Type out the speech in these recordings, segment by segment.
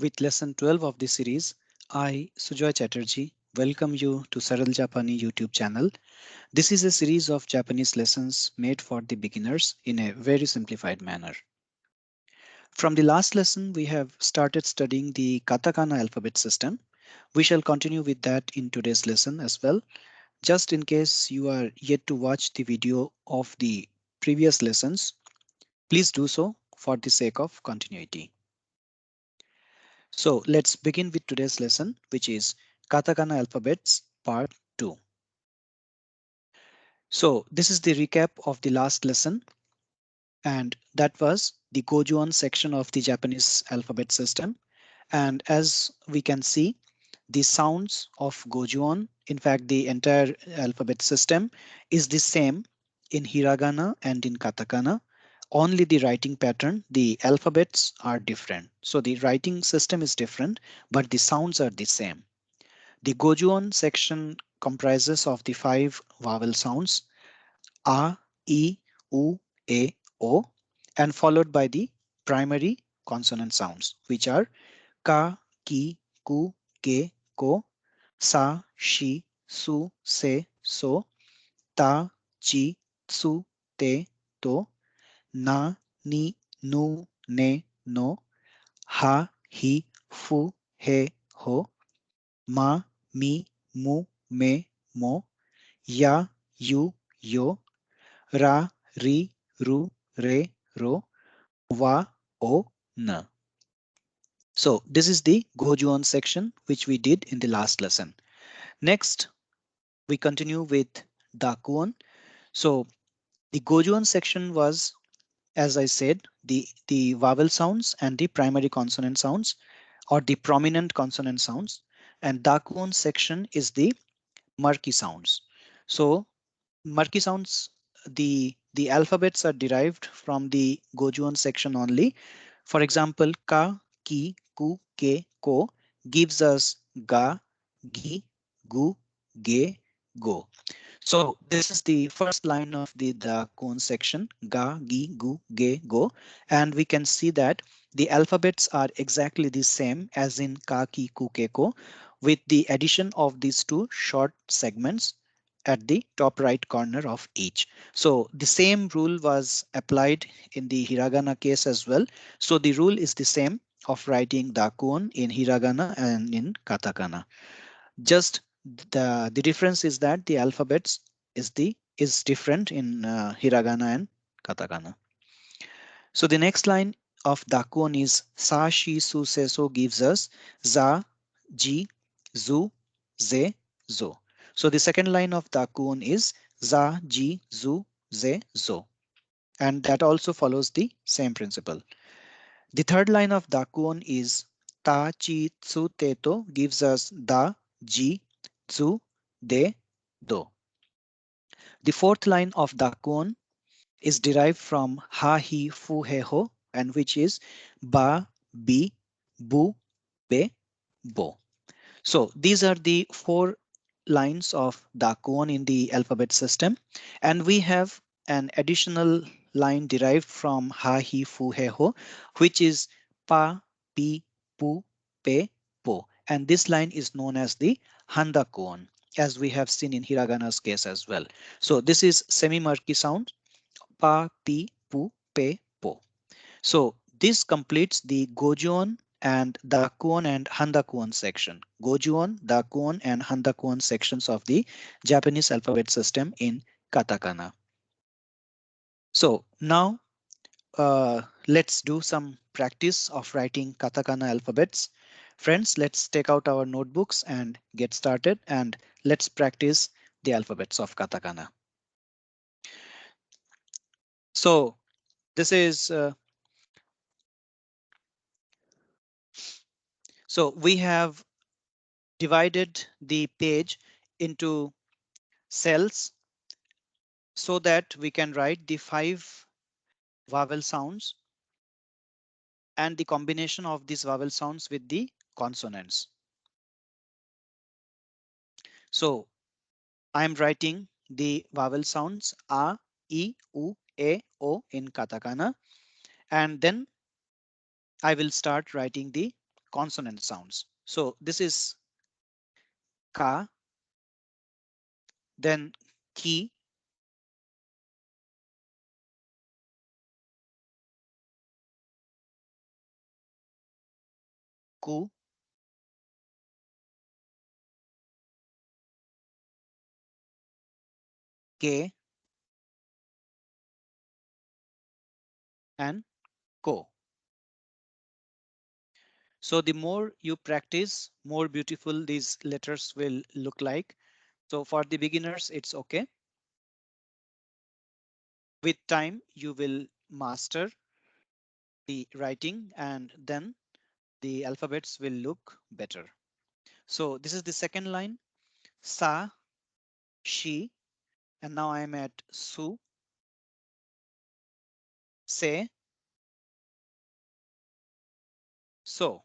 With lesson 12 of the series, I, Sujoy Chatterjee, welcome you to Saral Japani YouTube channel. This is a series of Japanese lessons made for the beginners in a very simplified manner. From the last lesson, we have started studying the Katakana alphabet system. We shall continue with that in today's lesson as well. Just in case you are yet to watch the video of the previous lessons, please do so for the sake of continuity. So let's begin with today's lesson, which is Katakana alphabets part 2. So this is the recap of the last lesson, and that was the gojuon section of the Japanese alphabet system. And as we can see, the sounds of gojuon, in fact, the entire alphabet system is the same in hiragana and in katakana. Only the writing pattern, the alphabets are different. So the writing system is different, but the sounds are the same. The gojuon section comprises of the 5 vowel sounds a, e, u, e, o, and followed by the primary consonant sounds, which are ka, ki, ku, ke, ko, sa, shi, su, se, so, ta, chi, tsu, te, to, na, ni, nu, ne, no, ha, hi, fu, he, ho, ma, mi, mu, me, mo, ya, yu, yo, ra, ri, ru, re, ro, wa, o, na. So this is the gojuon section which we did in the last lesson. Next, we continue with Dakuon. So the gojuon section was, as I said, the vowel sounds and the primary consonant sounds or the prominent consonant sounds. And Dakuon section is the murky sounds. So murky sounds, the alphabets are derived from the gojuon section only. For example, ka, ki, ku, ke, ko gives us ga, gi, gu, ge, go. So this is the first line of the Dakuon section, ga, gi, gu, ge, go. And we can see that the alphabets are exactly the same as in ka, ki, ku, ke, ko, with the addition of these two short segments at the top right corner of each. So the same rule was applied in the hiragana case as well. So the rule is the same of writing Dakuon in hiragana and in katakana. Just the difference is that the alphabets is different in hiragana and katakana. So the next line of Dakuon is sa, shi, su, se, so gives us za, ji, zu, ze, zo. So the second line of Dakuon is za, ji, zu, ze, zo. And that also follows the same principle. The third line of Dakuon is ta, chi, tsu, te, to gives us da, ji, zu, de, do. The fourth line of Dakuon is derived from ha, hi, fu, he, ho, and which is ba, bi, bu, be, bo. So these are the 4 lines of Dakuon in the alphabet system, and we have an additional line derived from ha, hi, fu, he, ho, which is pa, pi, pu, pe, po, and this line is known as the Handakuon, as we have seen in hiragana's case as well. So this is semi-murky sound pa, pi, pu, pe, po. So this completes the gojuon and Dakuon and Handakuon section. Gojuon, Dakuon, and Handakuon sections of the Japanese alphabet system in katakana. So now let's do some practice of writing katakana alphabets. Friends, let's take out our notebooks and get started, and let's practice the alphabets of katakana. So this is so we have divided the page into cells so that we can write the 5 vowel sounds and the combination of these vowel sounds with the consonants. So I'm writing the vowel sounds a, e, u, e, o in katakana, and then I will start writing the consonant sounds. So this is ka, then ki, ku, ke, and ko. So the more you practice, more beautiful these letters will look like. So for the beginners, it's okay. With time, you will master the writing and then the alphabets will look better. So this is the second line, sa, she, and now I'm at su, se, so.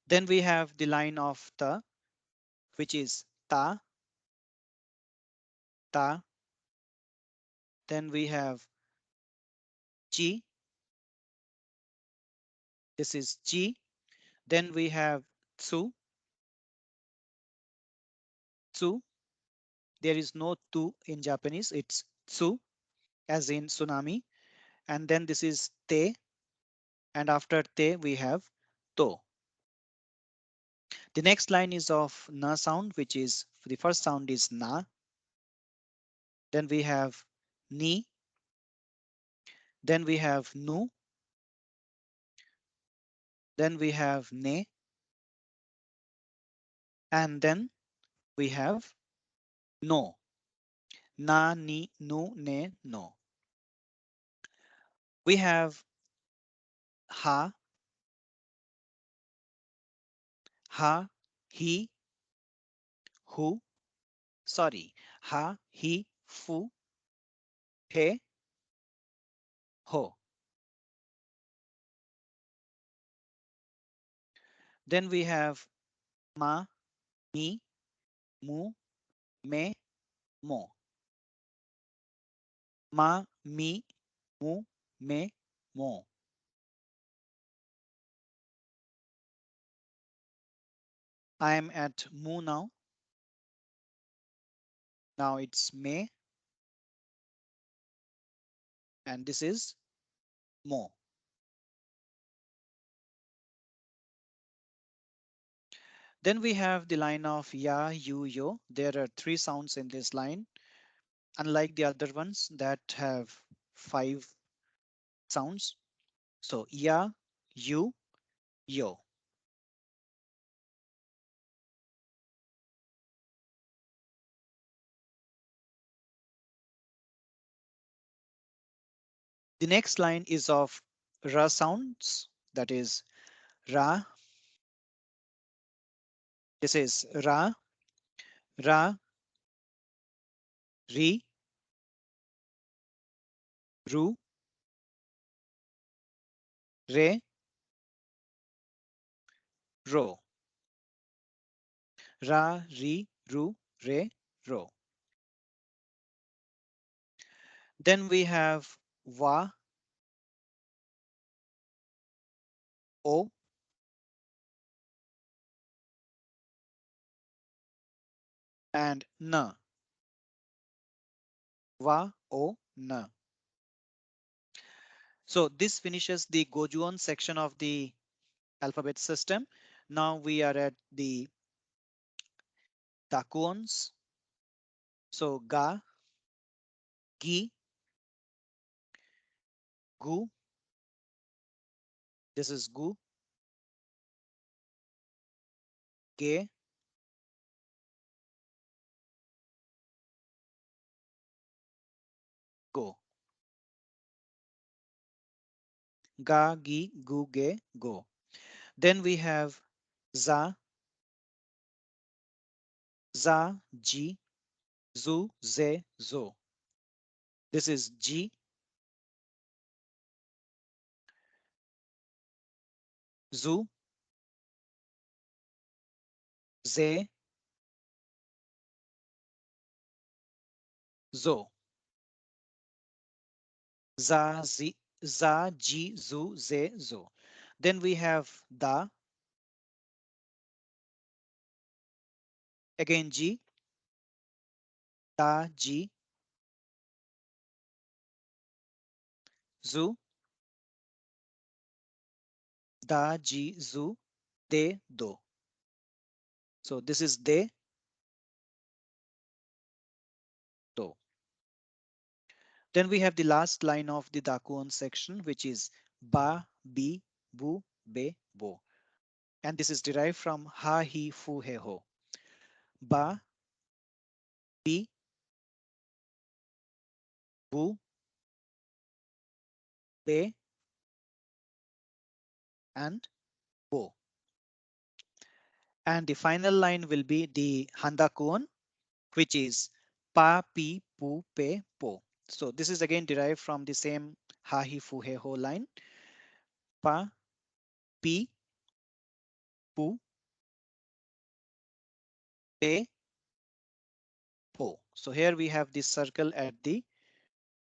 Then we have the line of ta, which is ta, ta. Then we have chi, this is chi. Then we have tsu, tsu. There is no tu in Japanese, it's tsu, as in tsunami. And then this is te, and after te we have to. The next line is of na sound, which is the first sound is na. Then we have ni. Then we have nu. Then we have ne. And then we have no. Na, ni, nu, ne, no. We have ha, ha, he, who. Sorry, ha, he, fu, he, ho. Then we have ma, mi, mu, me, mo. Ma, mi, mu, me, mo. I am at mu now. Now it's me, and this is mo. Then we have the line of ya, you, yo. There are three sounds in this line, unlike the other ones that have five sounds. So ya, you, yo. The next line is of ra sounds, that is ra. This is ra, ra, ri, ru, re, ro. Ra, ri, ru, re, ro. Then we have wa, o, and na. Wa, o, na. So this finishes the gojuon section of the alphabet system. Now we are at the Dakuons. So ga, gi, gu. This is gu, ge, go. Ga, gi, gu, ge, go. Then we have za, za, ji, zu, ze, zo. This is ji, zu, ze, zo. za, zi, za, ji, zu, ze, zo. Then we have da, again ji, da, ji, zu, da, ji, zu, de, do. So this is de, do. Then we have the last line of the Dakuon section, which is ba, bi, bu, be, bo. And this is derived from ha, hi, fu, he, ho. Ba, bi, bu, be, and bo. And the final line will be the Handakuon, which is pa, pi, pu, pe, po. So this is again derived from the same ha, hi, fu, he, ho line. Pa, pi, pu, pe, po. So here we have this circle at the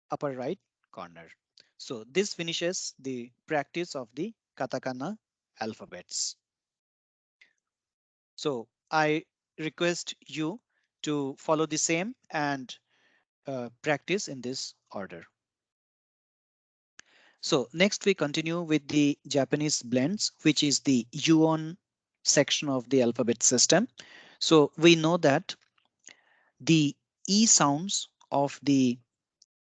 upper right corner. So this finishes the practice of the Katakana alphabets. So I request you to follow the same and practice in this order. So next we continue with the Japanese blends, which is the Youon section of the alphabet system. So we know that the E sounds of the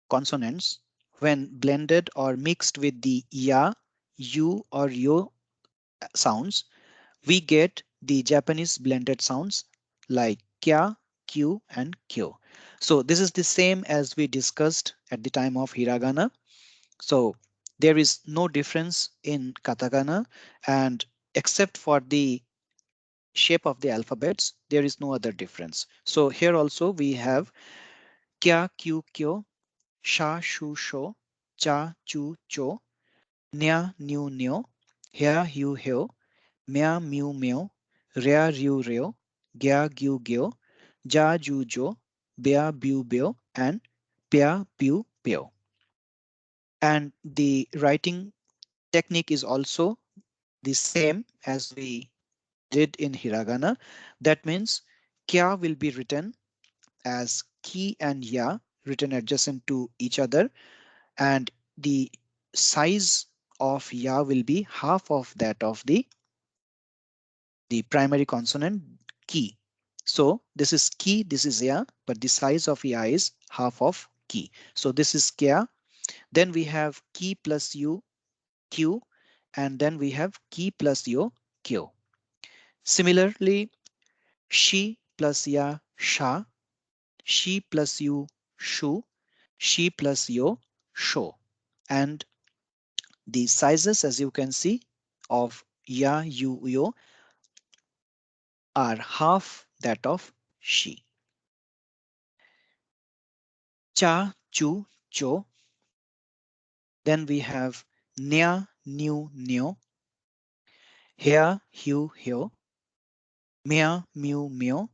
consonants, when blended or mixed with the ya, you or yo sounds, we get the Japanese blended sounds like kya, q and kyo. So this is the same as we discussed at the time of hiragana. So there is no difference in katakana, and except for the shape of the alphabets, there is no other difference. So here also we have kya, q, kyo, sha, shu, sho, cha, chu, cho, nya, nyu, nyo, hya, hyu, hyo, mya, myu, myo, rya, ryu, ryo, gya, gyu, gyo, ja, ju, jo, bya, byu, byo, and pya, pyu, pyo. And the writing technique is also the same as we did in hiragana. That means kya will be written as ki and ya, written adjacent to each other, and the size of ya will be half of that of the primary consonant ki. So this is ki, this is ya, but the size of ya is half of ki. So this is kya. Then we have ki plus u, q, and then we have ki plus yo, kyo. Similarly, she plus ya, sha, she plus you, shu, she plus yo, sho. And the sizes, as you can see, of ya, you, yo are half that of she. Cha, chu, cho. Then we have nya, new, nyo, hea, hyu, hyo, mea, mu, myo,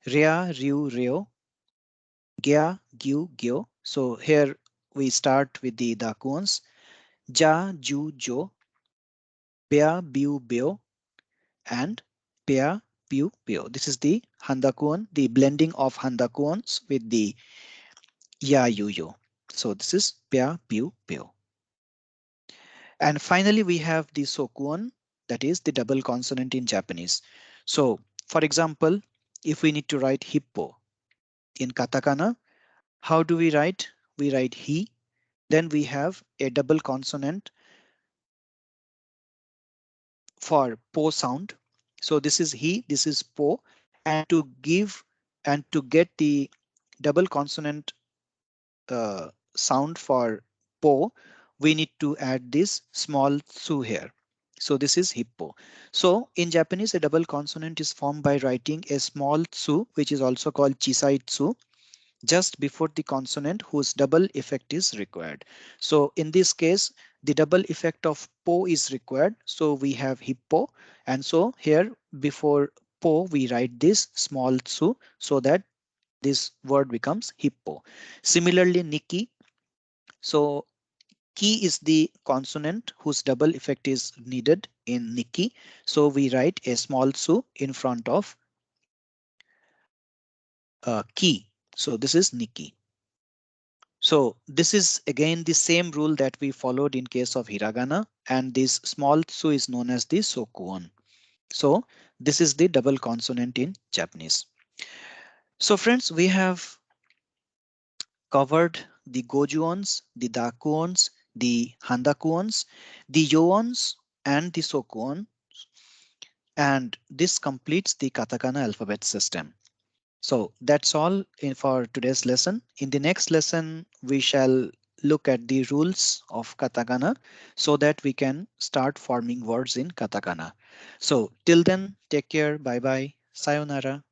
rea, ryu, ryo, gya, gyu, gyo. So here we start with the Dakuons. Ja, ju, jo, bea, biu, bio, and pea, piu, pio. This is the Handakuon, the blending of Handakuons with the ya, yu, yo. So this is pea, piu, pio. And finally, we have the Sokuon, that is the double consonant in Japanese. So for example, if we need to write hippo in katakana, how do we write? We write he, then we have a double consonant for po sound. So this is he, this is po, and to give and to get the double consonant sound for po, we need to add this small tsu here. So this is hippo. So in Japanese, a double consonant is formed by writing a small tsu, which is also called chisai tsu, just before the consonant whose double effect is required. So in this case, the double effect of po is required. So we have hippo. And so here before po, we write this small tsu so that this word becomes hippo. Similarly, Nikki. So ki is the consonant whose double effect is needed in Nikki. So we write a small su in front of ki. So this is Nikki. So this is again the same rule that we followed in case of hiragana, and this small su is known as the sokuon. So this is the double consonant in Japanese. So friends, we have covered the gojuons, the dakuons, the handakuons, the yoons, and the sokuon, and this completes the katakana alphabet system. So that's all for today's lesson. In the next lesson, we shall look at the rules of katakana so that we can start forming words in katakana. So till then, take care. Bye bye. Sayonara.